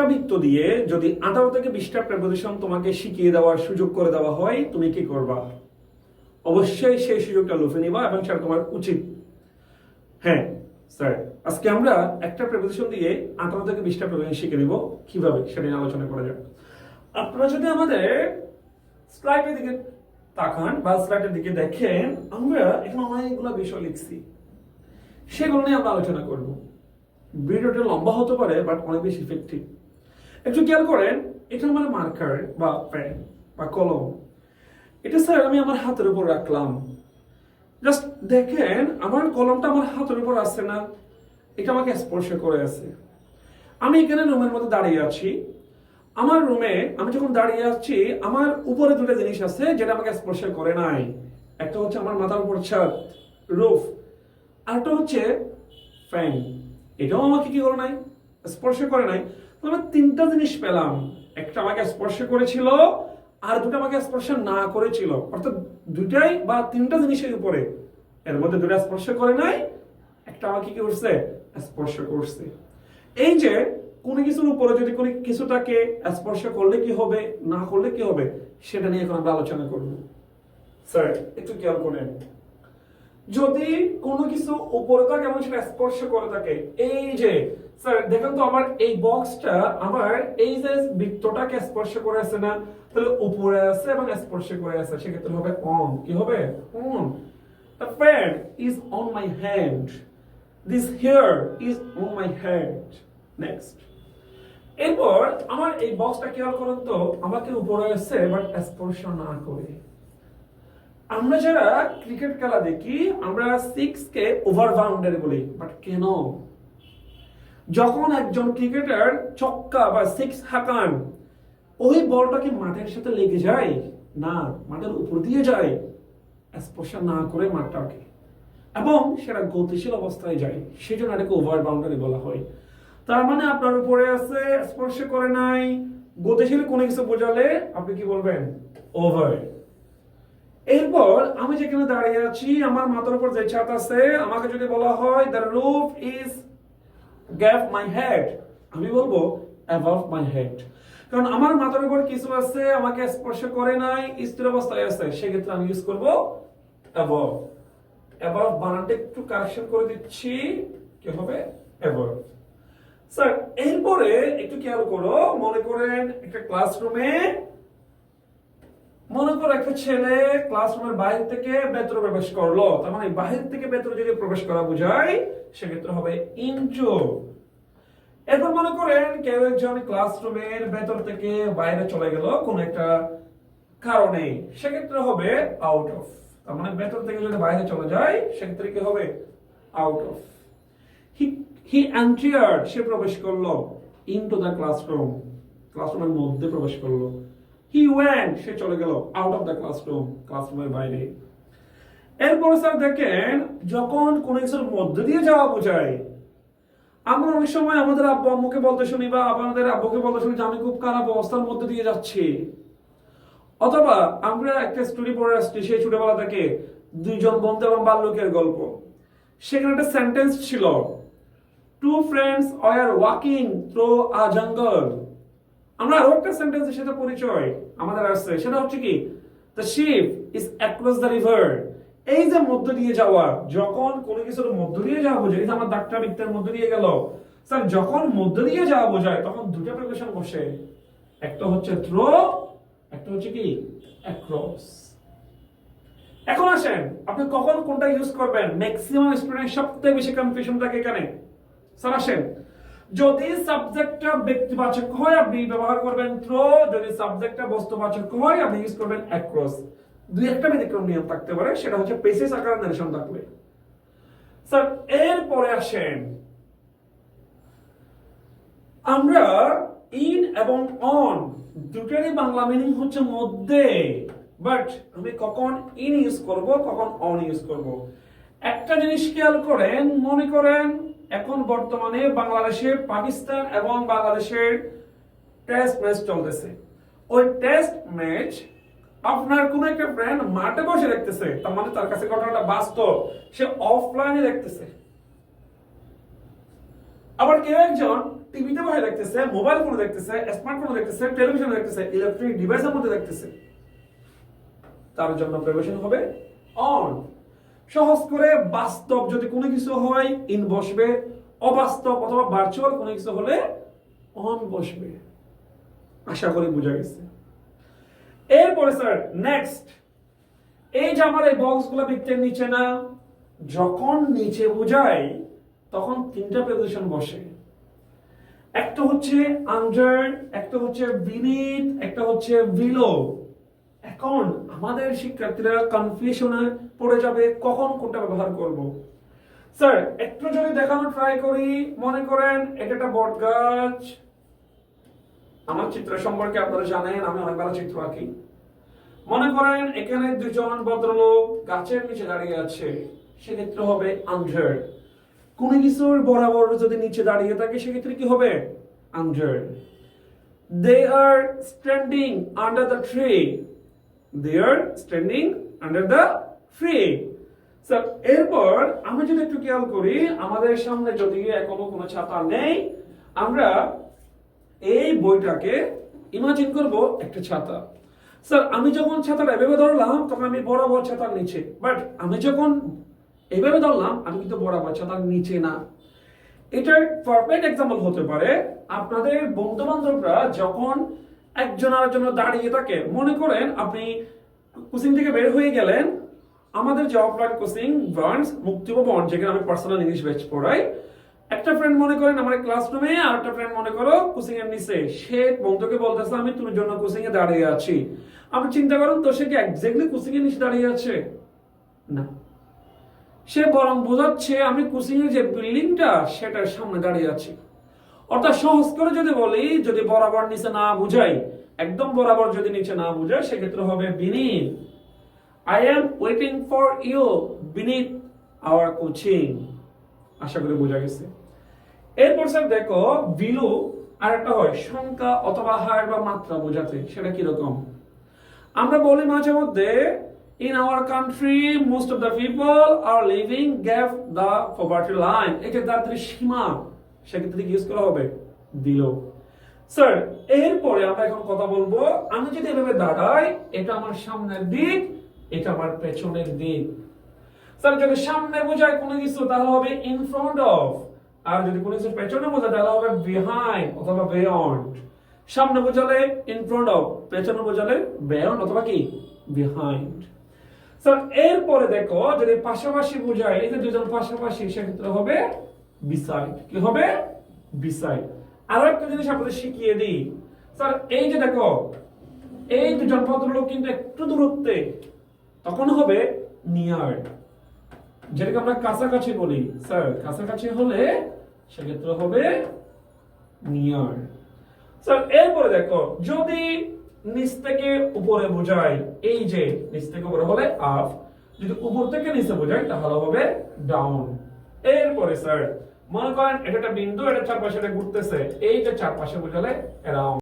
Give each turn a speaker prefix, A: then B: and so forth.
A: বৃত্ত দিয়ে যদি 18 থেকে 20টা প্রেপোজিশন তোমাকে শিখিয়ে দেওয়ার সুযোগ করে দেওয়া হয়, তুমি কি করবা? অবশ্যই সেই সুযোগটা লুফে নিবা এবং সেটা তোমার উচিত। হ্যাঁ স্যার, আজকে আমরা একটা প্রেপোজিশন দিয়ে 18 থেকে 20টা প্রেপোজিশন শিখে নিব, কিভাবে সেটা নিয়ে আলোচনা করা যাক। আপনারা যদি আমাদের স্লাইডের দিকে তাকান বা স্লাইডের দিকে দেখেন, আমরা এখানে অনেকগুলো বিষয় লিখছি, সেগুলো নিয়ে আমরা আলোচনা করব। ভিডিওটা লম্বা হতে পারে বাট অনেক বেশি ইফেক্টিভ। একটু খেয়াল করেন, এটা আমার মার্কার বা পেন বা কলম। এটা স্যার আমি আমার হাতের উপর রাখলাম। জাস্ট দেখেন আমার কলমটা আমার হাতের উপর আছে না, এটা আমাকে স্পর্শ করে আছে। আমি এখানে রুমের মধ্যে দাঁড়িয়ে আছি। আমার রুমে আমি যখন দাঁড়িয়ে আছি, আমার উপরে দুটো জিনিস আছে যেটা আমাকে স্পর্শ করে নাই। একটা হচ্ছে আমার মাথার উপর ছাদ, রুফ, আর একটা হচ্ছে ফ্যান। এটাও আমাকে কি করে নাই, স্পর্শ করে নাই। তো আমি তিনটা জিনিস পেলাম, একটা আমাকে স্পর্শ করেছিল আর দুটো আমাকে স্পর্শ না করেছিল। অর্থাৎ দুটাই বা তিনটা জিনিসের উপরে, এর মধ্যে দুটো স্পর্শ করে নাই, একটা আমাকে কি করছে, স্পর্শ করছে। এই যে কোনো কিছুর উপরে যদি কোনো কিছুটাকে স্পর্শ করলে কি হবে, না করলে কি হবে, সেটা নিয়ে এখন আমরা আলোচনা করব। স্যার একটু খেয়াল করেন, যদি কোনো কিছু উপরে থাকে এবং সেটা স্পর্শ করে থাকে, এই যে স্যার দেখেন তো আমার এই বক্সটা আমার এই যে বৃত্তটাকে স্পর্শ করে আছে না, তাহলে উপরে আছে এবং স্পর্শ করে আছে, সেক্ষেত্রে হবে অন। কি হবে? On. The pen is on my hand. This hair is on my hand. Next. এরপর আমার এই বক্সটা খেয়াল করুন তো, আমাকে উপরে আছে বাট স্পর্শ না করে। আমরা যারা ক্রিকেট খেলা দেখি, আমরা 6 কে ওভার বাউন্ডারি বলি, বাট কেন? যখন একজন ক্রিকেটার ছক্কা বা 6 হাঁকান, ওই বলটা কি মাঠের সাথে লেগে যায়? না, মাঠের উপর দিয়ে যায়, স্পর্শ না করে মাঠটাকে, এবং সেটা গতিশীল অবস্থায় যায়, সেজন্য এটাকে ওভার বাউন্ডারি বলা হয়। তার মানে আপনার উপরে আছে, স্পর্শ করে নাই, গতিশীল কোনো কিছু বোঝালে আপনি কি বলবেন? ওভার। এরপর আমি যেখানে দাঁড়িয়ে আছি, আমার মাথার উপর যে ছাদ আছে, আমাকে যদি বলা হয় the roof is above my head, আমি বলবো above my head। কারণ আমার মাথার উপর কিছু আছে, আমাকে স্পর্শ করে নাই, স্থির অবস্থায় আছে, সেক্ষেত্রে আমি ইউজ করব above। above বানানটা একটু কারেকশন করে দিচ্ছি, কি হবে? above। স্যার এরপরে একটু খেয়াল করো, মনে করেন একটা ক্লাসরুমে, মনে করো একটা ছেলে ক্লাসরুমের বাইরে থেকে ভেতরে প্রবেশ করলো, তার মানে বাইরে থেকে ভেতরে যদি প্রবেশ করা বোঝায়, সেক্ষেত্রে হবে ইনটু। এরপর মনে করেন কেউ একজন ক্লাসরুমের ভেতর থেকে বাইরে চলে গেল কোন একটা কারণে, সেক্ষেত্রে হবে আউট অফ। তার মানে ভেতর থেকে যদি বাইরে চলে যায়, সেক্ষেত্রে কি হবে? Out of. হি এন্টার্ড, সে প্রবেশ করলো, ইনটু দ্য ক্লাসরুম, ক্লাসরুমের মধ্যে প্রবেশ করলো। হি ওয়েন্ট, সে চলে গেল আউট অফ দ্য ক্লাসরুম, ক্লাসরুমের বাইরে। এরপরে স্যার দেখেন, যখন কোন কিছুর মধ্যে দিয়ে যাওয়া বোঝায়, আমরা অনেক সময় আমাদের আব্বু আম্মুকে বলতে শুনি বা আমাদের আব্বুকে বলতে শুনি যে আমি খুব খারাপ অবস্থার মধ্যে দিয়ে যাচ্ছি। অথবা আমরা একটা স্টোরি পড়ে আসছি সেই ছোটবেলা থেকে, দুইজন বন্ধু এবং বাল্যকের গল্প। সেখানে একটা সেন্টেন্স ছিল, two friends were walking through a jungle। আমরা আরো একটা সেন্টেন্সের সাথে পরিচয় আমাদের আসছে, সেটা হচ্ছে কি, the ship is across the river। এই যে মধ্য দিয়ে যাওয়া, যখন কোনো কিছুর মধ্য দিয়ে যাওয়া বোঝায়, এই যে আমার দাগটা বৃত্তের মধ্য দিয়ে গেল, স্যার যখন মধ্য দিয়ে যাওয়া বোঝায় তখন দুটো প্রিপোজিশন বসে, একটা হচ্ছে থ্রো, একটা হচ্ছে কি অ্যাক্রস। এখন আসেন, আপনি কখন কোনটা ইউজ করবেন? ম্যাক্সিমাম স্টুডেন্ট সবথেকে বেশি কনফিউশন থাকে এখানে। স্যার আসেন, যদি সাবজেক্টটা ব্যক্তিবাচক হয় আপনি ব্যবহার করবেন থ্রো, যদি সাবজেক্টটা বস্তুবাচক হয় আপনি ইউজ করবেন অ্যাক্রস। দুই একটা ব্যতিক্রম নিয়ম থাকতে পারে, সেটা হচ্ছে পেসেস আকারে নারেশন থাকবে। স্যার এরপরে আসেন, আমরা ইন এবং অন দুটোরই বাংলা মিনিং হচ্ছে মধ্যে, বাট আমি কখন ইন ইউজ করব, কখন অন ইউজ করব। একটা জিনিস খেয়াল করেন, মনে করেন এখন বর্তমানে বাংলাদেশে পাকিস্তান এবং বাংলাদেশের টেস্ট ম্যাচ চলতেছে। ওই টেস্ট ম্যাচ আপনার কোন একটা ফ্রেন্ড মাঠে বসে দেখতেছে, তার মানে তার কাছে ঘটনাটা বাস্তব, সে অফলাইনে দেখতেছে। আবার কেউ একজন টিভিতে বসে দেখতেছে, মোবাইল ফোনে দেখতেছে, স্মার্টফোনে দেখতেছে, টেলিভিশনে দেখতেছে, ইলেকট্রিক ডিভাইসের মধ্যে দেখতেছে, তার জন্য প্রিপারেশন হবে অন। সহজ করে বাস্তব যদি কোনো কিছু হয় ইন বসবে, অবাস্তব অথবা ভার্চুয়াল কোনো কিছু হলে অন বসবে। আশা করি বোঝা গেছে। এরপরে স্যার নেক্সট, এই যে আমার এই বক্সগুলো বৃত্তের নিচে না, যখন নিচে বোঝাই তখন তিনটা প্রেপোজিশন বসে। একটা হচ্ছে আন্ডার, একটা হচ্ছে বিনিথ, একটা হচ্ছে বিলো। এখন আমাদের শিক্ষার্থীরা কনফিউশনে পড়ে যাবে কখন কোনটা ব্যবহার করব। স্যার একটু যদি দেখানো ট্রাই করি, মনে করেন এটা একটা বট গাছ। আমার চিত্র সম্পর্কে আপনারা জানেন আমি অনেক ভালো চিত্র আঁকি। মনে করেন এখানে দুজন ভদ্রলোক গাছের নিচে দাঁড়িয়ে আছে, সেক্ষেত্রে হবে আন্ডার। কোন কিছুর বরাবর যদি নিচে দাঁড়িয়ে থাকে সেক্ষেত্রে কি হবে under. They are standing under the tree. They are standing under the tree. So এরপর আমি যদি একটু খেয়াল করি, আমাদের সামনে যদি এখনো কোনো ছাতা নেই, আমরা এই বইটাকে ইমাজিন করব একটা ছাতা। স্যার আমি যখন ছাতাটা এভাবে ধরলাম তখন আমি বরাবর ছাতার নিচে, বাট আমি যখন এইভাবে ধরলাম আমি কিন্তু বরাবর ছাতার নিচে না। এটার পারফেক্ট এক্সাম্পল হতে পারে আপনাদের বন্ধু বান্ধবরা যখন একজন আরেকজন দাঁড়িয়ে থাকে। মনে করেন আপনি কোচিং থেকে বের হয়ে গেলেন, আমাদের যে অফলাইন কোচিং বার্নস মুক্তিভবন, যেখানে আমি পার্সোনাল ইংলিশ ব্যাচ পড়াই, একটা ফ্রেন্ড মনে করেন আমার ক্লাসরুমে, আর একটা ফ্রেন্ড মনে করো কোচিং এর নিচে, সে বন্ধুকে বলতেছে আমি তোর জন্য কোচিং এ দাঁড়িয়ে আছি। আপনি চিন্তা করুন তো সে কি এক্স্যাক্টলি কোচিং এর নিচে দাঁড়িয়ে আছে? না, সে বরং বোঝাচ্ছে আমি কোচিং এর যে বিল্ডিংটা সেটার সামনে দাঁড়িয়ে আছি। অর্থাৎ সহজ করে যদি বলি, যদি বরাবর নিচে না বুঝাই, একদম বরাবর যদি নিচে না বুঝাই, সেক্ষেত্রে হবে beneath. I am waiting for you beneath our coaching. আশা করি বোঝা গেছে। এরপর স্যার দেখো বিলো আরেকটা হয় সংখ্যা অথবা হার বা মাত্রা বোঝাতে। সেটা কি রকম? আমরা বলি মাঝে মধ্যে in our country most of the people are living above the poverty line. এটা দারিদ্র্যের সীমা, সেক্ষেত্রে কি ইউজ করা হবে বিলো। স্যার এরপরে আমরা এখন কথা বলবো, আমি যদি এভাবে দাঁড়াই, এটা আমার সামনের দিক, এটা আমার পেছনের দিক। স্যার যদি সামনে বোঝায় কোনো কিছু তাহলে হবে in front of, আর যদি কোনো কিছু পেছনে বোঝায় তাহলে হবে behind অথবা beyond। সামনে বোঝালে in front of, পেছনে বোঝালে beyond অথবা কি behind। স্যার এরপরে দেখো যদি পাশাপাশি বোঝায়, এই যে দুজন পাশাপাশি, সেক্ষেত্রে হবে beside। কি হবে beside। আরো একটা জিনিস আপনাদের শিখিয়ে দিই স্যার, এই যে দেখো এই দুজন ভদ্রলোক কিন্তু একটু দূরত্বে, তখন হবে নিয়ার। যেটাকে আমরা কাছাকাছি বলি, স্যার কাছাকাছি হলে সেক্ষেত্রে হবে নিয়ার। স্যার এরপরে দেখো যদি নিচ থেকে উপরে বোঝায়, এই যে নিচ থেকে উপরে হলে আপ, যদি উপর থেকে নিচে বোঝায় তাহলে হবে ডাউন। এরপরে স্যার মনে করেন এটা একটা বিন্দু, এটা চারপাশে ঘুরতেছে, এই যে চারপাশে বোঝালে অ্যারাউন্ড।